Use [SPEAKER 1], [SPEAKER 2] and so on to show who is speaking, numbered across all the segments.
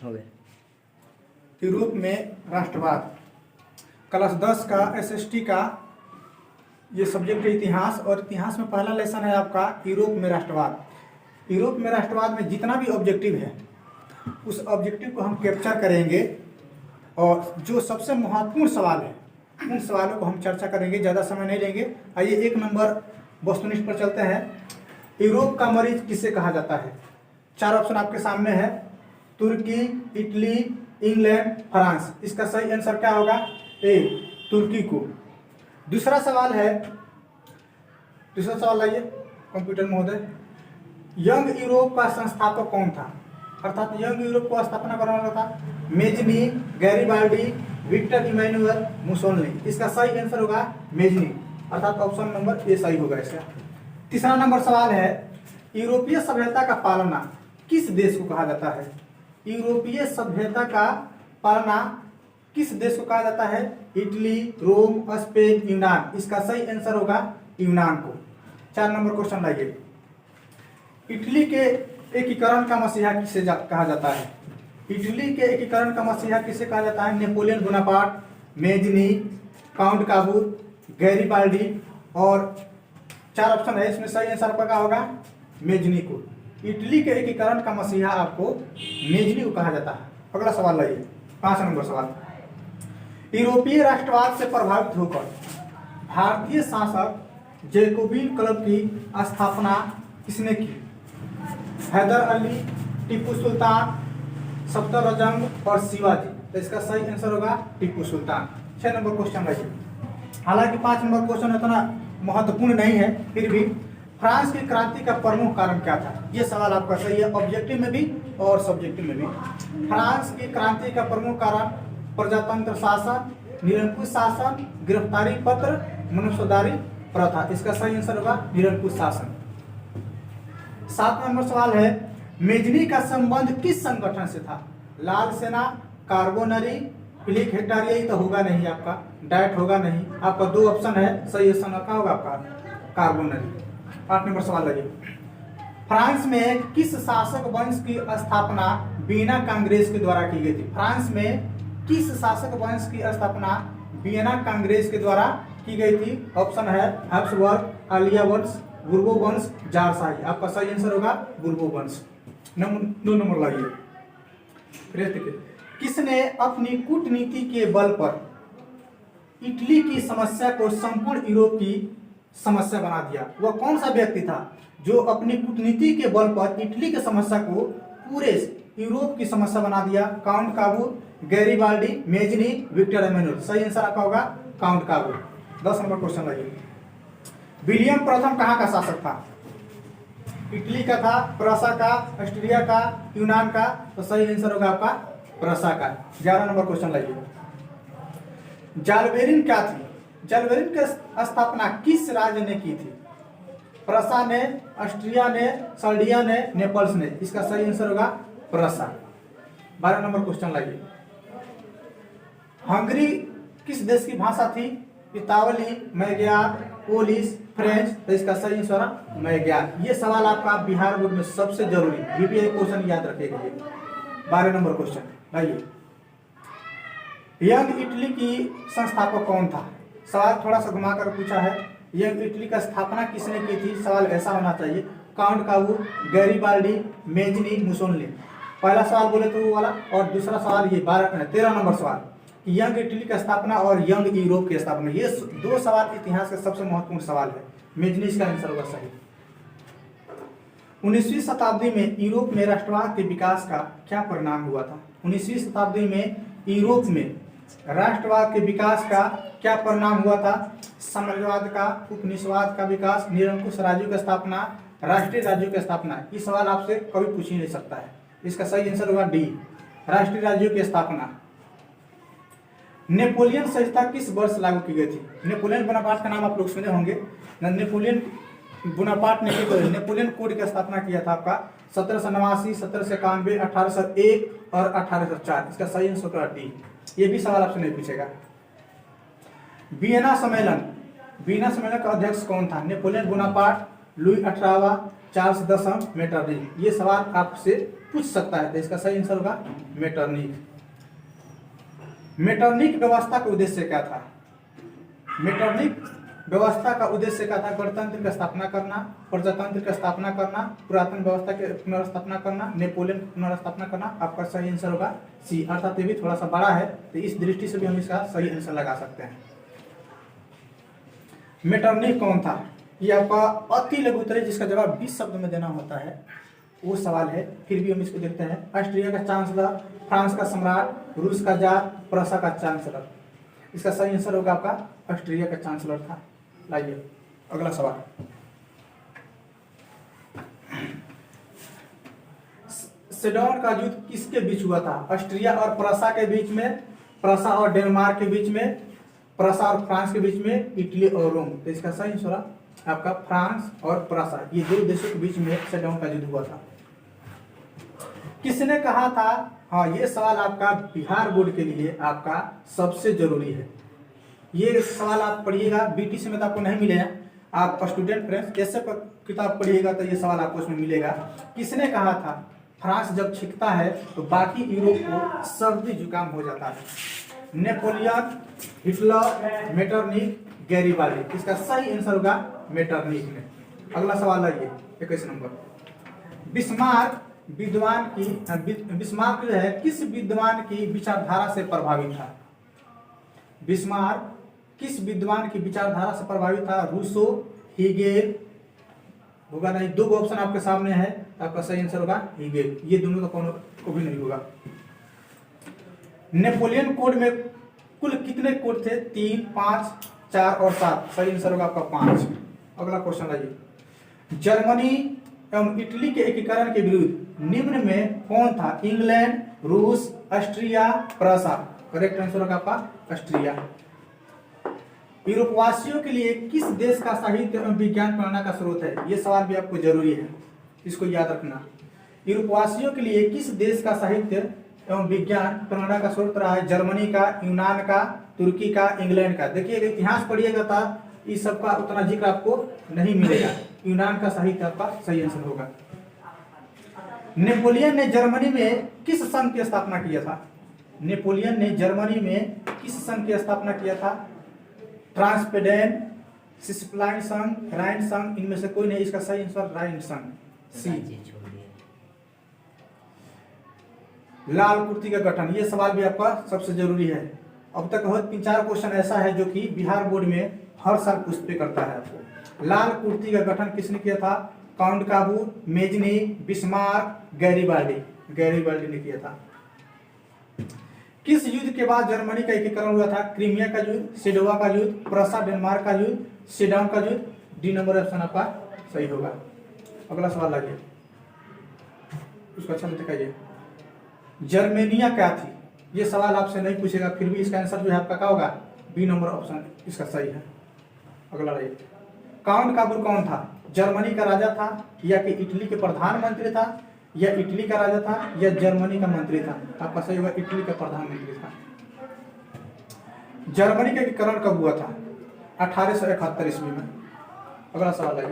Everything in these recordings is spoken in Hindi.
[SPEAKER 1] हो गए।
[SPEAKER 2] यूरोप में राष्ट्रवाद, क्लास 10 का एसएसटी का ये सब्जेक्ट है इतिहास, और इतिहास में पहला लेसन है आपका यूरोप में राष्ट्रवाद। यूरोप में राष्ट्रवाद में जितना भी ऑब्जेक्टिव है उस ऑब्जेक्टिव को हम कैप्चर करेंगे, और जो सबसे महत्वपूर्ण सवाल है उन सवालों को हम चर्चा करेंगे, ज़्यादा समय नहीं लेंगे। आइए 1 नंबर वस्तुनिष्ठ पर चलते हैं। यूरोप का मरीज किसे कहा जाता है? 4 ऑप्शन आपके सामने है, तुर्की, इटली, इंग्लैंड, फ्रांस। इसका सही आंसर क्या होगा? ए, तुर्की को। दूसरा सवाल लाइए कंप्यूटर महोदय। यंग यूरोप का संस्थापक कौन था? अर्थात यंग यूरोप को स्थापना करने वाला था Mazzini, Garibaldi, Victor Emmanuel, Mussolini. इसका सही आंसर होगा मेजनी, अर्थात ऑप्शन नंबर ए सही होगा इसका। तीसरा नंबर सवाल है, यूरोपीय सभ्यता का पालना किस देश को कहा जाता है? यूरोपीय सभ्यता का पालना किस देश को कहा जाता है? इटली, रोम, स्पेन, यूनान। इसका सही आंसर होगा यूनान को। 4 नंबर क्वेश्चन लाइए। इटली के एकीकरण का मसीहा किसे कहा जाता है? इटली के एकीकरण का मसीहा किसे कहा जाता है? Napoleon Bonaparte, Mazzini, count Cavour, Garibaldi, और 4 ऑप्शन है, इसमें सही आंसर आपका क्या होगा? मेजनी को। इटली के एकीकरण का मसीहा आपको मेजनी को कहा जाता है। अगला सवाल लाइए, 5 नंबर सवाल। यूरोपीय राष्ट्रवाद से प्रभावित होकर भारतीय शासक जैकोबिन क्लब की स्थापना किसने की? हैदर अली, टीपू सुल्तान, सफदरजंग और शिवाजी। तो इसका सही आंसर होगा टीपू सुल्तान। 6 नंबर क्वेश्चन लाइए। हालांकि 5 नंबर क्वेश्चन इतना महत्वपूर्ण नहीं है, फिर भी फ्रांस की क्रांति का प्रमुख कारण क्या था? ये सवाल आपका सही है, ऑब्जेक्टिव में भी और सब्जेक्टिव में भी। फ्रांस की क्रांति का प्रमुख कारण प्रजातंत्र शासन, निरंकुश शासन, गिरफ्तारी पत्र, मनुष्यदारी प्रथा। इसका सही आंसर होगा निरंकुश शासन। 7 नंबर सवाल है, मेजनी का संबंध किस संगठन से था? लाल सेना, कार्बोनरी, प्लिक हेक्टारिया। तो होगा नहीं आपका, डाइट होगा नहीं। आपका 2 ऑप्शन है, सही आंसर क्या होगा आपका? कार्बोनरी। 8 नंबर सवाल लगे। फ्रांस में किस शासक वंश की स्थापना वियना कांग्रेस के द्वारा की गई थी? फ्रांस में किस शासक वंश की स्थापना वियना कांग्रेस के द्वारा की गई थी? ऑप्शन है हैब्सबर्ग, आलिया वंश, बुर्बो वंश, जारशाही। आपका सही आंसर होगा बुर्बो वंश। 2 नंबर लाइए। किसने अपनी कूटनीति के बल पर इटली की समस्या को संपूर्ण यूरोप की समस्या बना दिया? वह कौन सा व्यक्ति था जो अपनी कूटनीति के बल पर इटली की समस्या को पूरे यूरोप की समस्या बना दिया? Count Cavour, Garibaldi, Mazzini, Victor Emmanuel. सही आंसर आपका होगा काउंट काबूल। 10 नंबर क्वेश्चन लाइए। विलियम प्रथम कहाँ का शासक था? इटली का था, प्रसा का, ऑस्ट्रिया का, यूनान का। तो सही आंसर होगा आपका प्रसा का। 11 नंबर क्वेश्चन लाइए। जालबेरिन क्या थी? जालबेरिन की स्थापना किस राज्य ने की थी? प्रसा ने, ऑस्ट्रिया ने, सर्डिया ने, नेपल्स ने। इसका सही आंसर होगा प्रसा। 12 नंबर क्वेश्चन लाइए। हंगरी किस देश की भाषा थी? इतावली, मैग्यार, पोलिश, फ्रेंच। तो इसका सही आंसर मैग्यार। ये सवाल आपका बिहार बोर्ड में सबसे जरूरी बीपीआई क्वेश्चन याद रखेगा। 12 नंबर क्वेश्चन लाइए। यंग इटली की संस्थापक कौन था? सवाल थोड़ा सा घुमाकर पूछा है। यंग इटली का स्थापना किसने की थी? सवाल ऐसा होना चाहिए, count Cavour, Garibaldi, Mazzini, Mussolini. पहला सवाल बोले तो वो वाला, और दूसरा सवाल ये 13 नंबर सवाल, यंग इटली का स्थापना और यंग यूरोप की स्थापना। ये 2 सवाल इतिहास के सबसे महत्वपूर्ण सवाल है। मेजनी इसका आंसर होगा सही। 19वीं शताब्दी में यूरोप में राष्ट्रवाद के विकास का क्या परिणाम हुआ था? 19वीं शताब्दी में यूरोप में राष्ट्रवाद के विकास का क्या परिणाम हुआ था? साम्राज्यवाद का, उपनिवेशवाद का विकास, निरंकुश राज्यों की स्थापना, राष्ट्रीय राज्यों की स्थापना। ये सवाल आपसे कभी पूछ ही नहीं सकता है। इसका सही आंसर होगा डी, राष्ट्रीय राज्यों की स्थापना। नेपोलियन संहिता किस वर्ष लागू की गई थी? नेपोलियन बोनापार्ट का नाम आप लोग सुने होंगे। नेपोलियन बोनापार्ट ने नेपोलियन कोड की स्थापना किया था आपका 1789, 1791, 1801 और 1804। इसका सही आंसर होगा डी। ये भी सवाल आपसे नहीं पूछेगा। वियना सम्मेलन का अध्यक्ष कौन था? नेपोलियन बोनापार्ट, लुई 18वां, चार्ल्स दशम मेटरनिक। ये सवाल आपसे पूछ सकता है, तो इसका सही आंसर होगा मेटरनिक। मेटरनिक व्यवस्था का उद्देश्य क्या था? मेटरनिक व्यवस्था का उद्देश्य क्या था? गणतंत्र की स्थापना करना, प्रजातंत्र की स्थापना करना, पुरातन व्यवस्था की पुनर्स्थापना करना, नेपोलियन की पुनर्स्थापना करना। आपका सही आंसर होगा सी, अर्थात ये भी थोड़ा सा बड़ा है, तो इस दृष्टि से भी हम इसका सही आंसर लगा सकते हैं। मेटरनिक कौन था? ये आपका अति लघु उत्तर है जिसका जवाब 20 शब्द में देना होता है, वो सवाल है। फिर भी हम इसको देखते हैं। ऑस्ट्रिया का चांसलर, फ्रांस का सम्राट, रूस का जार, प्रूसिया का चांसलर। इसका सही आंसर होगा आपका ऑस्ट्रिया का चांसलर था। लाइए अगला सवाल। सेडोन का युद्ध किसके बीच हुआ था? ऑस्ट्रिया और प्रूसिया के बीच में, प्रूसिया और डेनमार्क के बीच में, प्रूसिया और फ्रांस के बीच में, इटली और रोम। तो इसका सही आंसर आपका फ्रांस और प्रूसिया, ये दो देशों के बीच में सेडोन का युद्ध हुआ था। किसने कहा था? हाँ, ये सवाल आपका बिहार बोर्ड के लिए आपका सबसे जरूरी है। ये सवाल आप पढ़िएगा, बीटीसी में तो आपको नहीं मिलेगा, आप स्टूडेंट फ्रेंड्स ऐसे किताब पढ़िएगा तो ये सवाल आपको उसमें मिलेगा। किसने कहा था फ्रांस जब छिकता है तो बाकी यूरोप को सर्दी जुकाम हो जाता है? Napoleon, Hitler, Metternich, Garibaldi. इसका सही आंसर होगा मेटरनिक में। अगला सवाल है 21 नंबर। बिस्मार्क विद्वान की बिस्मार्क जो है किस विद्वान की विचारधारा से प्रभावित था? बिस्मार्क किस विद्वान की विचारधारा से प्रभावित था? रूसो, हीगेल होगा नहीं, दो ऑप्शन आपके सामने है, आपका सही आंसर होगा हीगेल। ये दोनों का कौन को भी नहीं होगा। नेपोलियन कोड में कुल कितने कोड थे? 3, 5, 4 और 7। सही आंसर होगा आपका 5। अगला क्वेश्चन लाइए। जर्मनी एवं इटली के एकीकरण के विरुद्ध निम्न में कौन था? इंग्लैंड, रूस, ऑस्ट्रिया, प्रूसिया। करेक्ट आंसर होगा आपका ऑस्ट्रिया। यूरोपवासियों के लिए किस देश का साहित्य एवं विज्ञान प्रेरणा का स्रोत है? ये सवाल भी आपको जरूरी है, इसको याद रखना। यूरोपवासियों के लिए किस देश का साहित्य एवं विज्ञान प्रेरणा का स्रोत रहा है? जर्मनी का, यूनान का, तुर्की का, इंग्लैंड का। देखिए इतिहास पढ़िएगा था इस सबका उतना जिक्र आपको नहीं मिलेगा। यूनान का साहित्य आपका सही आंसर होगा। नेपोलियन ने जर्मनी में किस संघ की स्थापना किया था? नेपोलियन ने जर्मनी में किस संघ की स्थापना किया था? ट्रांसपेडेन, सिस्प्लाइन संघ, राइन संघ, इनमें से कोई नहीं। इसका सही आंसर राइन संघ, सी। लाल कुर्ती का गठन, ये सवाल भी आपका सबसे जरूरी है। अब तक 3-4 क्वेश्चन ऐसा है जो कि बिहार बोर्ड में हर साल पूछते करता है आपको। लाल कुर्ती का गठन किसने किया था? Count काबूर, Mazzini, Bismarck, Garibaldi. Garibaldi ने किया था। किस युद्ध के बाद जर्मनी का एकीकरण हुआ था? क्रीमिया का युद्ध, सेडोवा का युद्ध, प्रूसिया डेनमार्क का युद्ध, सेडान का युद्ध। डी नंबर ऑप्शन आपका सही होगा। अगला सवाल लाइए, उसको अच्छा से दिखाइए। जर्मेनिया क्या थी? ये सवाल आपसे नहीं पूछेगा, फिर भी इसका आंसर जो है आपका क्या होगा? बी नंबर ऑप्शन इसका सही है। अगला लाइए। काउंट काबूर कौन था? जर्मनी का राजा था, या कि इटली के प्रधानमंत्री था, या इटली का राजा था, या जर्मनी का मंत्री था? आपका सही होगा इटली का प्रधानमंत्री था। जर्मनी का एकीकरण कब हुआ था? 1871 ईस्वी में। अगला सवाल है,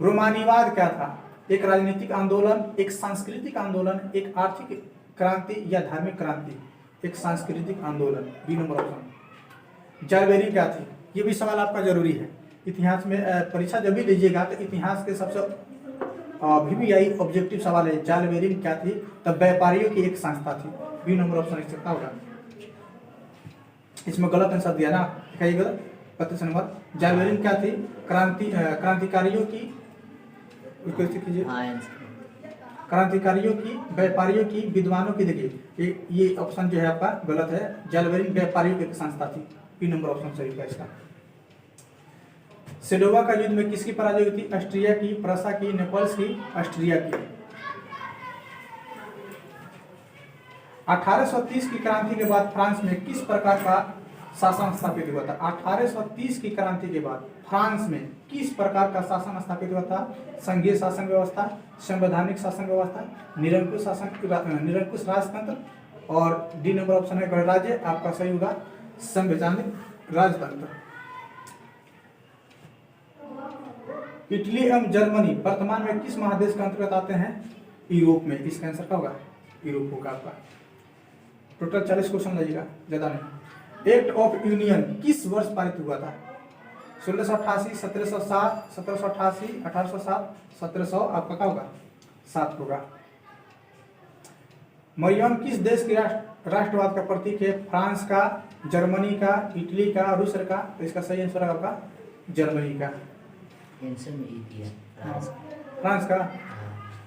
[SPEAKER 2] रोमानीवाद क्या था? एक राजनीतिक आंदोलन, एक सांस्कृतिक आंदोलन, एक आर्थिक क्रांति या धार्मिक क्रांति? एक सांस्कृतिक आंदोलन, बी नंबर ऑप्शन। जालबेरी क्या थी? ये भी सवाल आपका जरूरी है। इतिहास में परीक्षा जब भी लीजिएगा तो इतिहास के सबसे VVI ऑब्जेक्टिव सवाल है, जालबेरी क्या थी? तब व्यापारियों की एक संस्था थी। बी नंबर ऑप्शन इस सकता होगा। इसमें गलत आंसर दिया ना, दिखाइएगा 25 नंबर। जालबेरी क्या थी? क्रांतिकारियों की, कीजिए, क्रांतिकारियों की, व्यापारियों की, विद्वानों की। देखिए ये ऑप्शन जो है आपका गलत है। जालबेरी व्यापारियों की एक संस्था थी। बी नंबर ऑप्शन सही होगा इसका। सेडोवा का युद्ध में किसकी पराजय हुई थी? ऑस्ट्रिया की, प्रूसिया की, नेपल्स की, ऑस्ट्रिया की। 1830 की क्रांति के बाद फ्रांस में किस प्रकार का शासन स्थापित हुआ था? 1830 की क्रांति के बाद फ्रांस में किस प्रकार का शासन स्थापित हुआ था? संघीय शासन व्यवस्था, संवैधानिक शासन व्यवस्था, निरंकुश शासन, निरंकुश राजतंत्र, और डी नंबर ऑप्शन है गणराज्य। आपका सही होगा संवैधानिक राजतंत्र। इटली एवं जर्मनी वर्तमान में किस महादेश के अंतर्गत आते हैं? यूरोप में। इसका आंसर क्या होगा? यूरोप होगा आपका। टोटल 40 क्वेश्चन लगेगा, ज्यादा नहीं। एक्ट ऑफ यूनियन किस वर्ष पारित हुआ था? 1688, 1707, 1788, 1807, 1700, आपका क्या होगा? 7 होगा। मरियम किस देश की राष्ट्रवाद का प्रतीक है? फ्रांस का, जर्मनी का, इटली का, रूस का? तो इसका सही आंसर है आपका जर्मनी का।
[SPEAKER 1] आंसर में ई दिया,
[SPEAKER 2] फ्रांस का,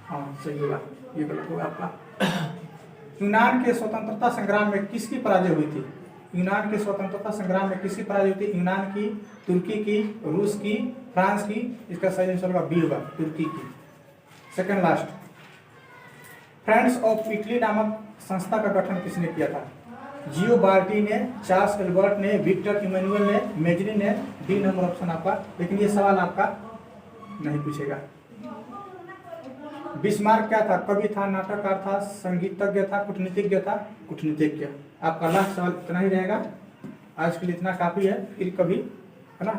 [SPEAKER 2] हाँ सही होगा, ये गलत होगा आपका। यूनान के स्वतंत्रता संग्राम में किसकी पराजय हुई थी? यूनान के स्वतंत्रता संग्राम में किसकी पराजय हुई थी? यूनान की, तुर्की की, रूस की, फ्रांस की? इसका सही आंसर होगा बी होगा, तुर्की की। Second last, friends of Italy नामक संस्था का गठन किसने किया था? जियो बार्टी ने, चार्ल्स एल्बर्ट ने, विक्टर इमैनुअल ने, मेजरी ने? डी नंबर ऑप्शन आपका। लेकिन ये सवाल आपका नहीं पूछेगा। बिस्मार्क क्या था? कवि था, नाटककार था, संगीतज्ञ था, कूटनीतिज्ञ था? कूटनीतिज्ञ। आपका लास्ट सवाल इतना ही रहेगा। आज के लिए इतना काफी है, फिर कभी, है ना।